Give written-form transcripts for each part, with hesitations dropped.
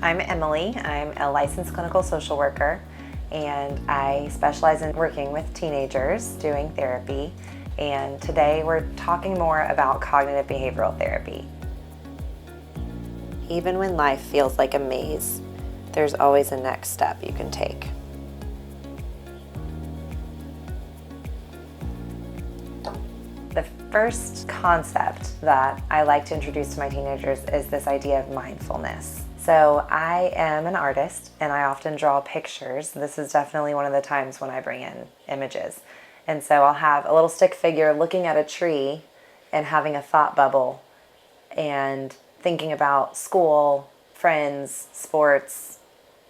I'm Emily. I'm a licensed clinical social worker, and I specialize in working with teenagers doing therapy. And today we're talking more about cognitive behavioral therapy. Even when life feels like a maze, there's always a next step you can take. The first concept that I like to introduce to my teenagers is this idea of mindfulness. So I am an artist and I often draw pictures. This is definitely one of the times when I bring in images. And so I'll have a little stick figure looking at a tree and having a thought bubble and thinking about school, friends, sports,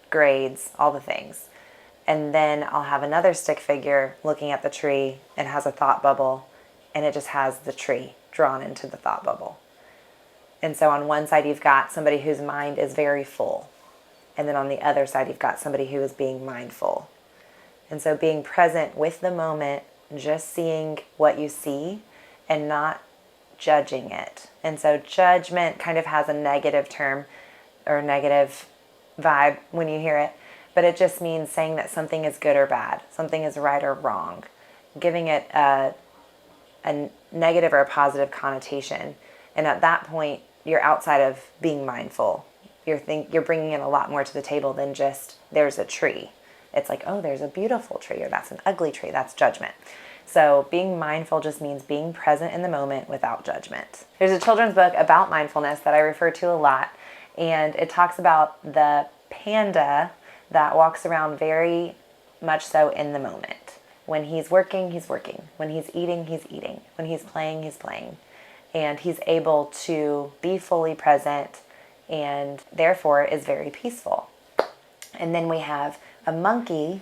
grades, all the things. And then I'll have another stick figure looking at the tree and has a thought bubble, and it just has the tree drawn into the thought bubble. And so on one side you've got somebody whose mind is very full, and then on the other side you've got somebody who is being mindful. And so being present with the moment, just seeing what you see and not judging it. And so judgment kind of has a negative term or negative vibe when you hear it, but it just means saying that something is good or bad, something is right or wrong, giving it a negative or a positive connotation. And at that point, you're outside of being mindful. You're bringing in a lot more to the table than just there's a tree. It's like, oh, there's a beautiful tree, or that's an ugly tree. That's judgment. So being mindful just means being present in the moment without judgment. There's a children's book about mindfulness that I refer to a lot, and it talks about the panda that walks around very much so in the moment. When he's working, he's working. When he's eating, he's eating. When he's playing, he's playing. And he's able to be fully present and therefore is very peaceful. And then we have a monkey,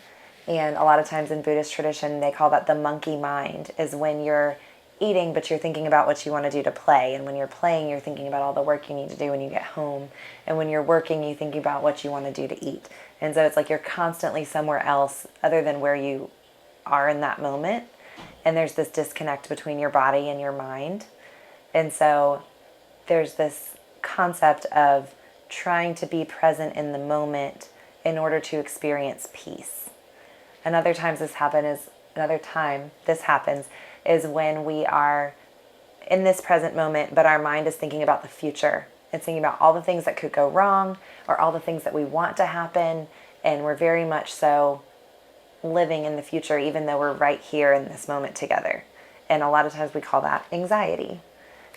and a lot of times in Buddhist tradition they call that the monkey mind, is when you're eating but you're thinking about what you want to do to play, and when you're playing you're thinking about all the work you need to do when you get home, and when you're working you think about what you want to do to eat. And so it's like you're constantly somewhere else other than where you are in that moment, and there's this disconnect between your body and your mind. And so there's this concept of trying to be present in the moment in order to experience peace. Another time this happens is when we are in this present moment, but our mind is thinking about the future. It's thinking about all the things that could go wrong or all the things that we want to happen, and we're very much so living in the future even though we're right here in this moment together. And a lot of times we call that anxiety.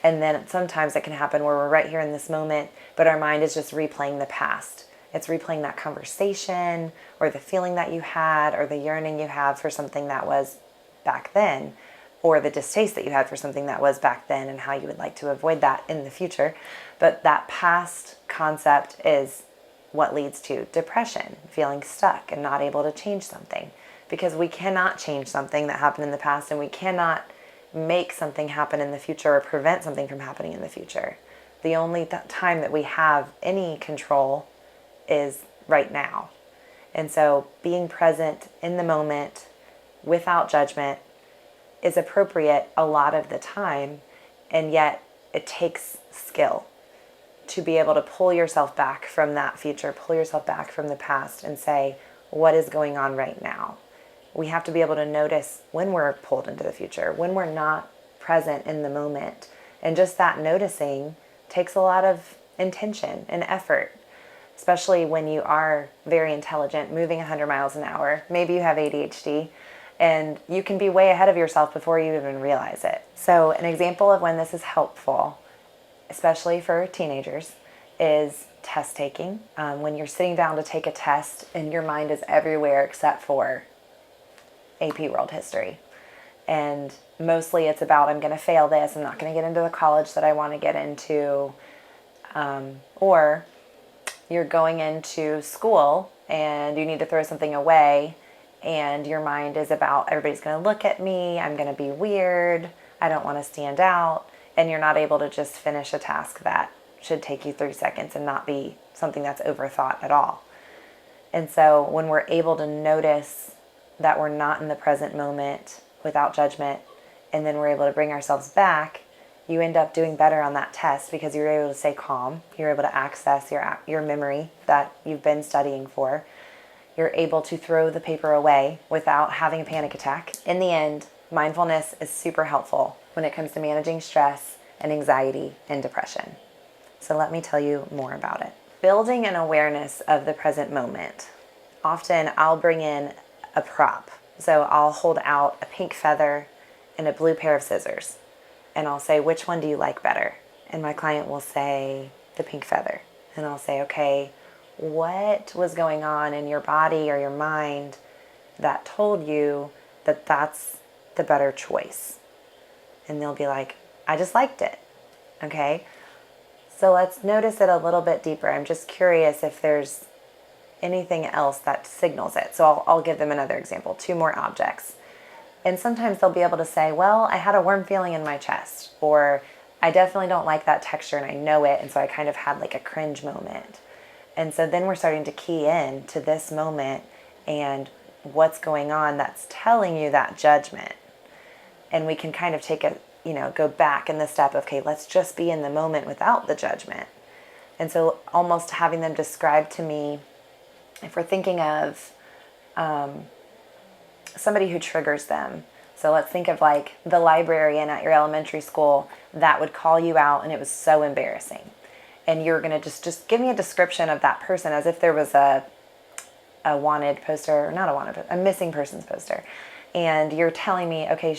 And then sometimes it can happen where we're right here in this moment, but our mind is just replaying the past. It's replaying that conversation or the feeling that you had or the yearning you have for something that was back then, or the distaste that you had for something that was back then and how you would like to avoid that in the future. But that past concept is what leads to depression, feeling stuck and not able to change something, because we cannot change something that happened in the past, and we cannot make something happen in the future or prevent something from happening in the future. The only time that we have any control is right now. And so being present in the moment without judgment is appropriate a lot of the time, and yet it takes skill to be able to pull yourself back from that future, pull yourself back from the past and say, what is going on right now? We have to be able to notice when we're pulled into the future, when we're not present in the moment. And just that noticing takes a lot of intention and effort, especially when you are very intelligent, moving 100 miles an hour. Maybe you have ADHD, and you can be way ahead of yourself before you even realize it. So an example of when this is helpful, especially for teenagers, is test taking. When you're sitting down to take a test and your mind is everywhere except for AP World History. And mostly it's about, I'm going to fail this, I'm not going to get into the college that I want to get into. Or you're going into school and you need to throw something away, and your mind is about, everybody's going to look at me, I'm going to be weird, I don't want to stand out, and you're not able to just finish a task that should take you 3 seconds and not be something that's overthought at all. And so when we're able to notice that we're not in the present moment without judgment, and then we're able to bring ourselves back you end up doing better on that test because you're able to stay calm. You're able to access your memory that you've been studying for. You're able to throw the paper away without having a panic attack. In the end, mindfulness is super helpful when it comes to managing stress and anxiety and depression. So let me tell you more about it. Building an awareness of the present moment. Often I'll bring in a prop. So I'll hold out a pink feather and a blue pair of scissors. And I'll say, which one do you like better? And my client will say, the pink feather. And I'll say, okay, what was going on in your body or your mind that told you that that's the better choice? And they'll be like, I just liked it. Okay? So let's notice it a little bit deeper. I'm just curious if there's anything else that signals it. So I'll give them another example, 2 more objects. And sometimes they'll be able to say, well, I had a warm feeling in my chest, or I definitely don't like that texture and I know it, and so I kind of had like a cringe moment. And so then we're starting to key in to this moment and what's going on that's telling you that judgment. And we can kind of take a, go back in the step of, okay, let's just be in the moment without the judgment. And so almost having them describe to me, if we're thinking of somebody who triggers them. So let's think of like the librarian at your elementary school that would call you out and it was so embarrassing. And you're going to just give me a description of that person as if there was a wanted poster, or not a wanted, a missing persons poster. And you're telling me, okay,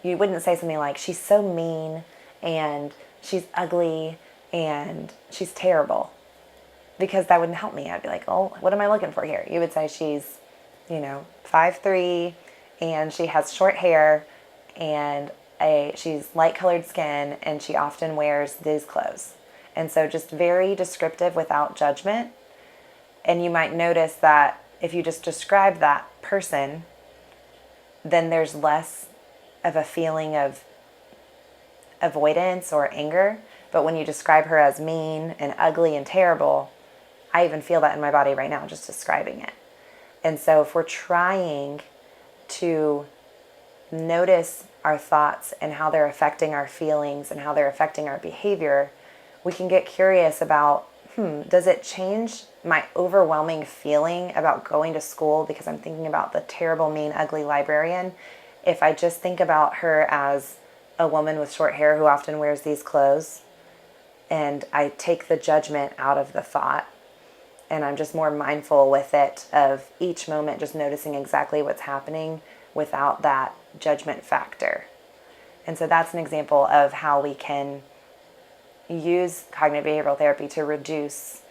you wouldn't say something like, she's so mean and she's ugly and she's terrible, because that wouldn't help me. I'd be like, oh, what am I looking for here? You would say she's 5'3", and she has short hair, and she's light colored skin, and she often wears these clothes. And so just very descriptive without judgment. And you might notice that if you just describe that person, then there's less of a feeling of avoidance or anger. But when you describe her as mean and ugly and terrible, I even feel that in my body right now just describing it. And so if we're trying to notice our thoughts and how they're affecting our feelings and how they're affecting our behavior, we can get curious about, does it change my overwhelming feeling about going to school because I'm thinking about the terrible, mean, ugly librarian? If I just think about her as a woman with short hair who often wears these clothes, and I take the judgment out of the thought, and I'm just more mindful with it of each moment, just noticing exactly what's happening without that judgment factor. And so that's an example of how we can use cognitive behavioral therapy to reduce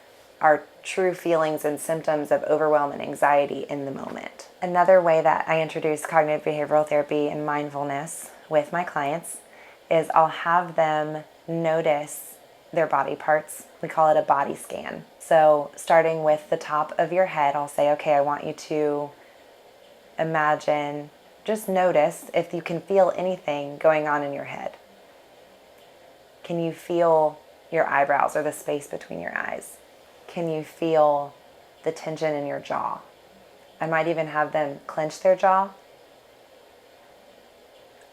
our true feelings and symptoms of overwhelm and anxiety in the moment. Another way that I introduce cognitive behavioral therapy and mindfulness with my clients is I'll have them notice their body parts. We call it a body scan. So starting with the top of your head, I'll say, okay, I want you to imagine, just notice if you can feel anything going on in your head. Can you feel your eyebrows or the space between your eyes? Can you feel the tension in your jaw? I might even have them clench their jaw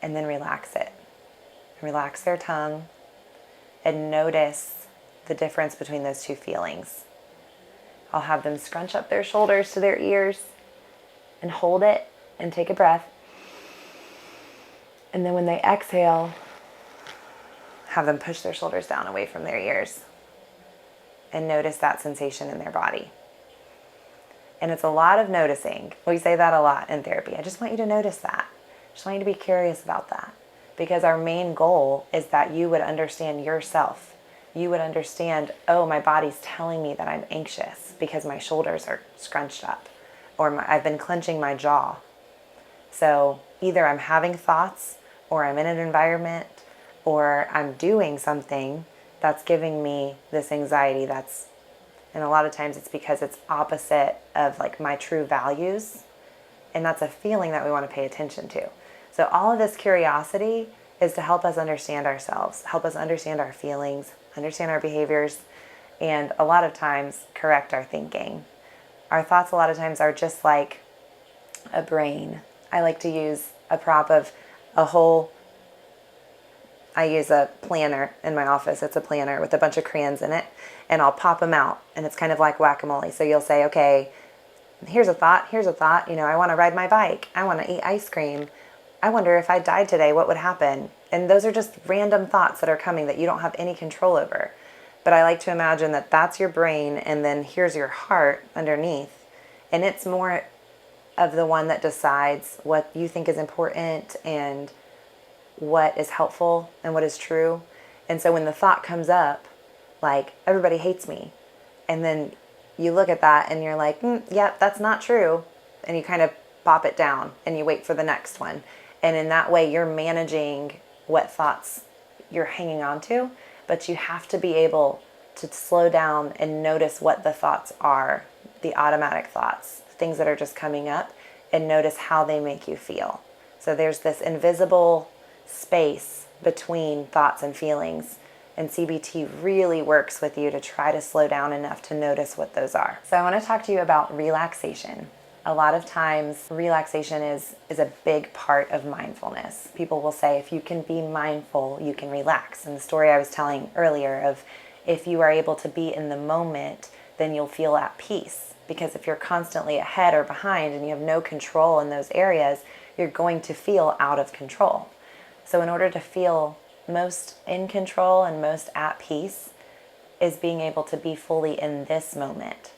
and then relax it. Relax their tongue and notice the difference between those two feelings. I'll have them scrunch up their shoulders to their ears and hold it and take a breath. And then when they exhale, have them push their shoulders down away from their ears and notice that sensation in their body. And it's a lot of noticing. We say that a lot in therapy. I just want you to notice that. I just want you to be curious about that. Because our main goal is that you would understand yourself. You would understand, oh, my body's telling me that I'm anxious because my shoulders are scrunched up, or I've been clenching my jaw. So either I'm having thoughts, or I'm in an environment, or I'm doing something that's giving me this anxiety and a lot of times it's because it's opposite of like my true values, and that's a feeling that we want to pay attention to. So all of this curiosity is to help us understand ourselves, help us understand our feelings, understand our behaviors, and a lot of times correct our thinking. Our thoughts a lot of times are just like a brain. I like to use a prop of a whole I use a planner in my office. It's a planner with a bunch of crayons in it, and I'll pop them out, and it's kind of like whack-a-mole. So you'll say, okay, here's a thought, I want to ride my bike, I want to eat ice cream, I wonder if I died today, what would happen? And those are just random thoughts that are coming that you don't have any control over. But I like to imagine that that's your brain, and then here's your heart underneath, and it's more of the one that decides what you think is important and what is helpful and what is true. And so when the thought comes up, like, everybody hates me, and then you look at that and you're like, yep, that's not true. And you kind of pop it down and you wait for the next one. And in that way, you're managing what thoughts you're hanging on to, but you have to be able to slow down and notice what the thoughts are, the automatic thoughts, things that are just coming up, and notice how they make you feel. So there's this invisible space between thoughts and feelings, and CBT really works with you to try to slow down enough to notice what those are. So I want to talk to you about relaxation. A lot of times relaxation is a big part of mindfulness. People will say, if you can be mindful, you can relax. And the story I was telling earlier of, if you are able to be in the moment, then you'll feel at peace. Because if you're constantly ahead or behind and you have no control in those areas, you're going to feel out of control. So in order to feel most in control and most at peace is being able to be fully in this moment.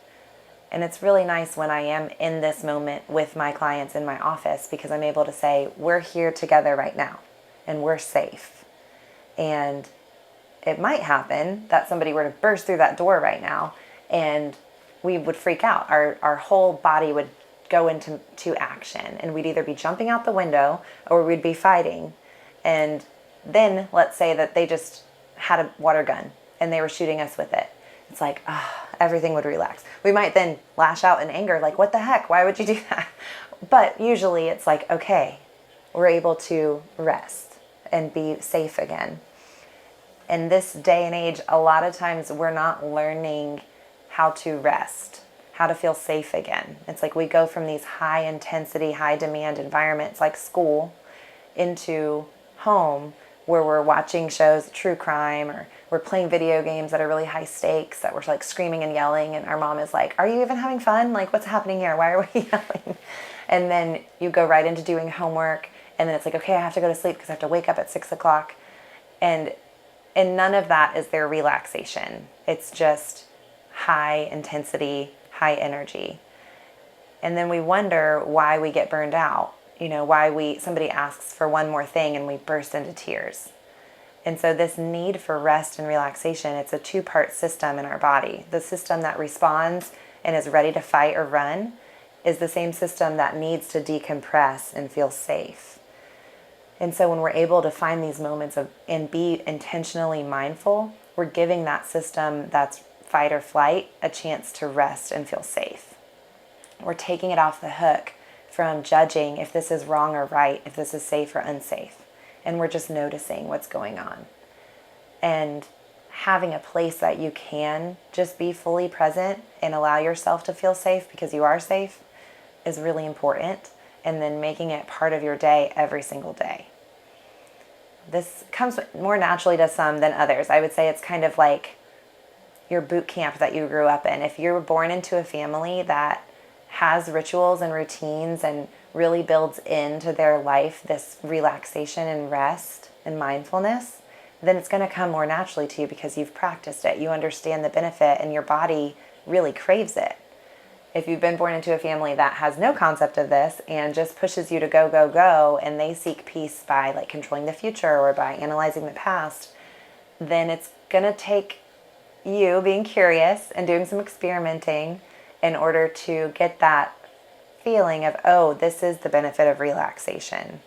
And it's really nice when I am in this moment with my clients in my office, because I'm able to say, we're here together right now and we're safe. And it might happen that somebody were to burst through that door right now and we would freak out. Our whole body would go into action, and we'd either be jumping out the window or we'd be fighting. And then let's say that they just had a water gun and they were shooting us with it. It's like, everything would relax. We might then lash out in anger, like, what the heck? Why would you do that? But usually it's like, okay, we're able to rest and be safe again. In this day and age, a lot of times we're not learning how to rest, how to feel safe again. It's like we go from these high intensity, high demand environments like school into home, where we're watching shows, true crime, or we're playing video games that are really high stakes, that we're like screaming and yelling, and our mom is like, are you even having fun? Like, what's happening here? Why are we yelling? And then you go right into doing homework, and then it's like, okay, I have to go to sleep because I have to wake up at 6 o'clock. And none of that is their relaxation. It's just high intensity, high energy. And then we wonder why we get burned out. Why somebody asks for one more thing and we burst into tears. And so this need for rest and relaxation, it's a two-part system in our body. The system that responds and is ready to fight or run is the same system that needs to decompress and feel safe. And so when we're able to find these moments and be intentionally mindful, we're giving that system that's fight or flight a chance to rest and feel safe. We're taking it off the hook from judging if this is wrong or right, if this is safe or unsafe. And we're just noticing what's going on. And having a place that you can just be fully present and allow yourself to feel safe because you are safe is really important. And then making it part of your day every single day. This comes more naturally to some than others. I would say it's kind of like your boot camp that you grew up in. If you're born into a family that has rituals and routines and really builds into their life this relaxation and rest and mindfulness, then it's going to come more naturally to you because you've practiced it. You understand the benefit and your body really craves it. If you've been born into a family that has no concept of this and just pushes you to go, go, go, and they seek peace by like controlling the future or by analyzing the past, then it's going to take you being curious and doing some experimenting in order to get that feeling of, oh, this is the benefit of relaxation.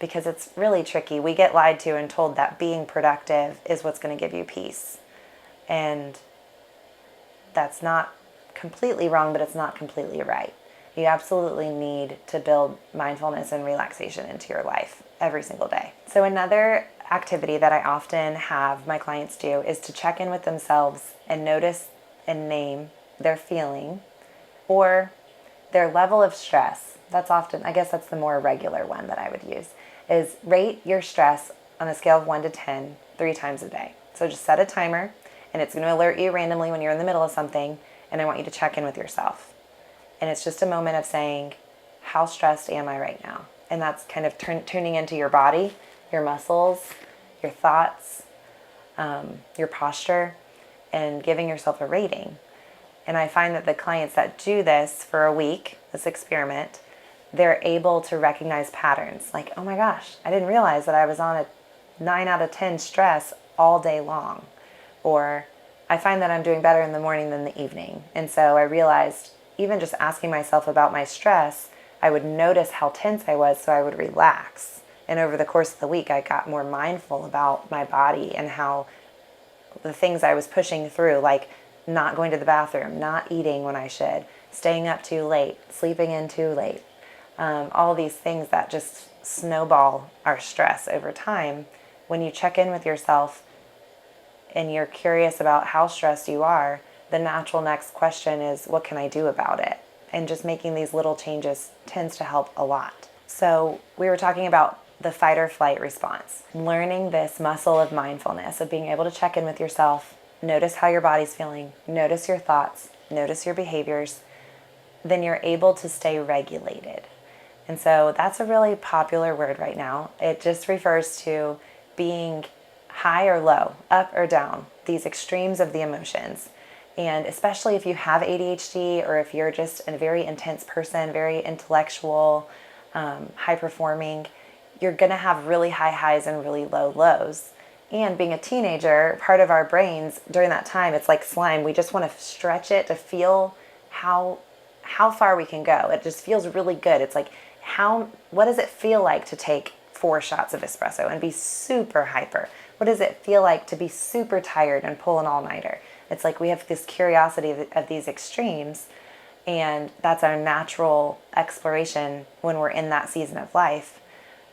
Because it's really tricky. We get lied to and told that being productive is what's going to give you peace. And that's not completely wrong, but it's not completely right. You absolutely need to build mindfulness and relaxation into your life every single day. So another activity that I often have my clients do is to check in with themselves and notice and name their feeling or their level of stress. That's often, I guess that's the more regular one that I would use, is rate your stress on a scale of 1 to 10, 3 times a day. So just set a timer, and it's going to alert you randomly when you're in the middle of something, and I want you to check in with yourself. And it's just a moment of saying, how stressed am I right now? And that's kind of tuning into your body, your muscles, your thoughts, your posture, and giving yourself a rating. And I find that the clients that do this for a week, this experiment, they're able to recognize patterns. Like, oh my gosh, I didn't realize that I was on a 9 out of 10 stress all day long. Or I find that I'm doing better in the morning than the evening. And so I realized even just asking myself about my stress, I would notice how tense I was, so I would relax. And over the course of the week, I got more mindful about my body and how the things I was pushing through, like not going to the bathroom, not eating when I should, staying up too late, sleeping in too late, all these things that just snowball our stress over time. When you check in with yourself and you're curious about how stressed you are, the natural next question is, what can I do about it? And just making these little changes tends to help a lot. So we were talking about the fight or flight response. Learning this muscle of mindfulness, of being able to check in with yourself, notice how your body's feeling, notice your thoughts, notice your behaviors, then you're able to stay regulated. And so that's a really popular word right now. It just refers to being high or low, up or down, these extremes of the emotions. And especially if you have ADHD, or if you're just a very intense person, very intellectual, high performing, you're going to have really high highs and really low lows. And being a teenager, part of our brains during that time, it's like slime. We just want to stretch it to feel how far we can go. It just feels really good. It's like, what does it feel like to take 4 shots of espresso and be super hyper? What does it feel like to be super tired and pull an all-nighter? It's like we have this curiosity of these extremes, and that's our natural exploration when we're in that season of life.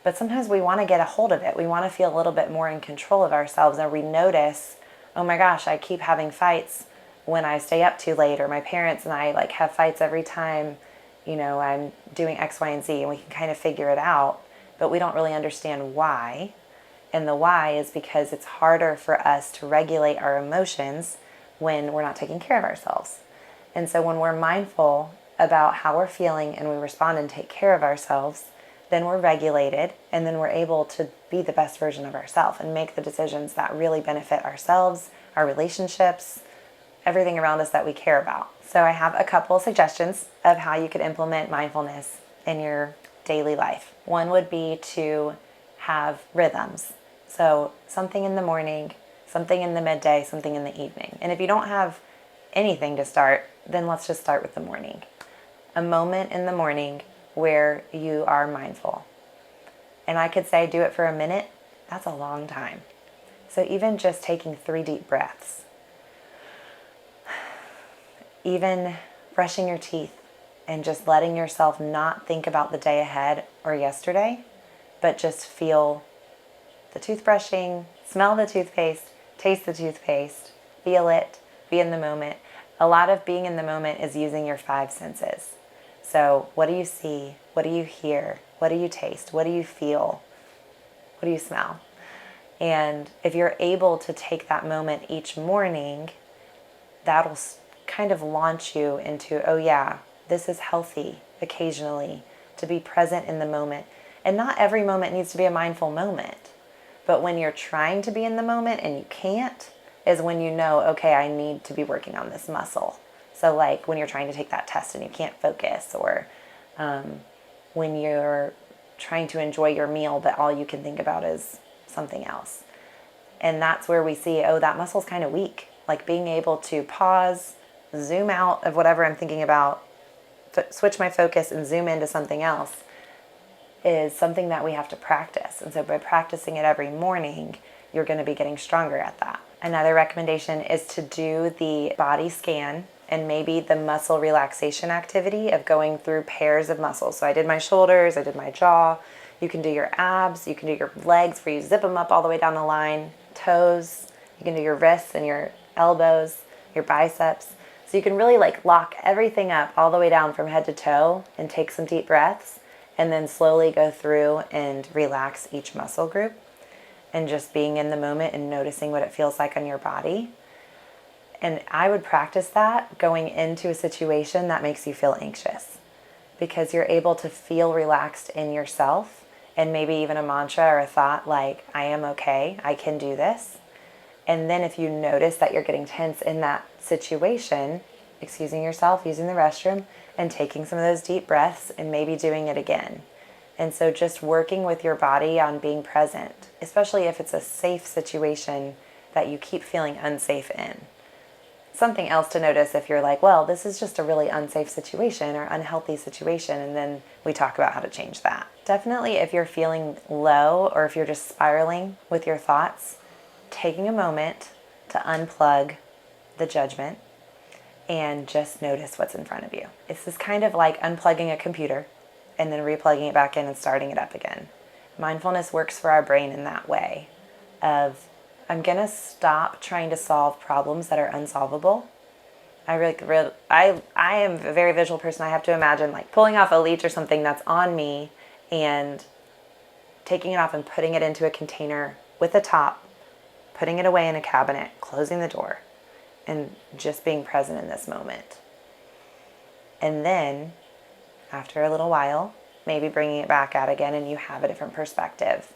But sometimes we want to get a hold of it. We want to feel a little bit more in control of ourselves, and we notice, oh my gosh, I keep having fights when I stay up too late, or my parents and I like have fights every time, I'm doing X, Y, and Z, and we can kind of figure it out, but we don't really understand why. And the why is because it's harder for us to regulate our emotions when we're not taking care of ourselves. And so when we're mindful about how we're feeling and we respond and take care of ourselves, then we're regulated, and then we're able to be the best version of ourselves and make the decisions that really benefit ourselves, our relationships, everything around us that we care about. So I have a couple suggestions of how you could implement mindfulness in your daily life. One would be to have rhythms. So something in the morning, something in the midday, something in the evening. And if you don't have anything to start, then let's just start with the morning. A moment in the morning where you are mindful. And I could say do it for a minute. That's a long time. So even just taking 3 deep breaths, even brushing your teeth and just letting yourself not think about the day ahead or yesterday, but just feel the toothbrushing, smell the toothpaste, taste the toothpaste, feel it, be in the moment. A lot of being in the moment is using your 5 senses. So what do you see? What do you hear? What do you taste? What do you feel? What do you smell? And if you're able to take that moment each morning, that'll kind of launch you into, oh yeah, this is healthy occasionally to be present in the moment. And not every moment needs to be a mindful moment. But when you're trying to be in the moment and you can't, is when you know, okay, I need to be working on this muscle. So like when you're trying to take that test and you can't focus, or when you're trying to enjoy your meal but all you can think about is something else. And that's where we see, oh, that muscle's kind of weak. Like being able to pause, zoom out of whatever I'm thinking about, switch my focus and zoom into something else is something that we have to practice. And so by practicing it every morning, you're going to be getting stronger at that. Another recommendation is to do the body scan and maybe the muscle relaxation activity of going through pairs of muscles. So I did my shoulders, I did my jaw. You can do your abs, you can do your legs where you zip them up all the way down the line, toes, you can do your wrists and your elbows, your biceps. So you can really like lock everything up all the way down from head to toe and take some deep breaths and then slowly go through and relax each muscle group. and just being in the moment and noticing what it feels like on your body. And I would practice that going into a situation that makes you feel anxious, because you're able to feel relaxed in yourself, and maybe even a mantra or a thought like, I am okay, I can do this. And then if you notice that you're getting tense in that situation, excusing yourself, using the restroom, and taking some of those deep breaths and maybe doing it again. And so just working with your body on being present, especially if it's a safe situation that you keep feeling unsafe in. Something else to notice if you're like, well, this is just a really unsafe situation or unhealthy situation, and then we talk about how to change that. Definitely if you're feeling low or if you're just spiraling with your thoughts, taking a moment to unplug the judgment and just notice what's in front of you. It's this kind of like unplugging a computer and then replugging it back in and starting it up again. Mindfulness works for our brain in that way of, I'm gonna stop trying to solve problems that are unsolvable. I am a very visual person. I have to imagine like pulling off a leech or something that's on me and taking it off and putting it into a container with a top, putting it away in a cabinet, closing the door, and just being present in this moment. And then after a little while, maybe bringing it back out again and you have a different perspective.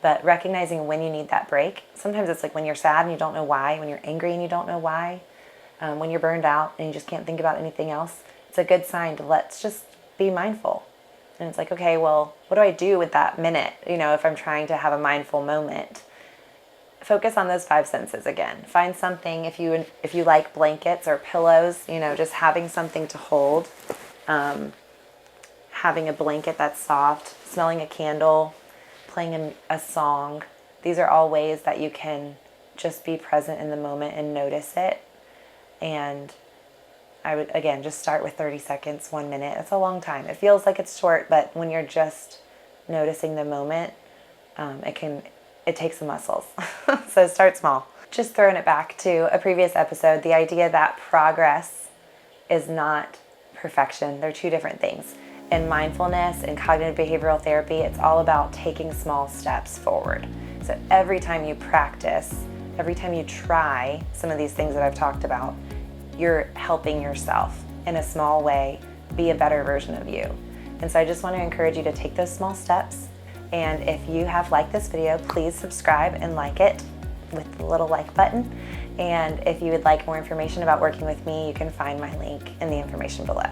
But recognizing when you need that break. Sometimes it's like when you're sad and you don't know why, when you're angry and you don't know why, when you're burned out and you just can't think about anything else. It's a good sign to let's just be mindful. And it's like, okay, well, what do I do with that minute? If I'm trying to have a mindful moment, focus on those 5 senses again. Find something, if you like blankets or pillows, just having something to hold, having a blanket that's soft, smelling a candle, playing a song. These are all ways that you can just be present in the moment and notice it. And I would, again, just start with 30 seconds, 1 minute. It's a long time. It feels like it's short, but when you're just noticing the moment, it takes some muscles. So start small. Just throwing it back to a previous episode, the idea that progress is not perfection. They're two different things. In mindfulness and cognitive behavioral therapy, it's all about taking small steps forward. So every time you practice, every time you try some of these things that I've talked about, you're helping yourself in a small way be a better version of you. And so I just want to encourage you to take those small steps. And if you have liked this video, please subscribe and like it with the little like button. And if you would like more information about working with me, you can find my link in the information below.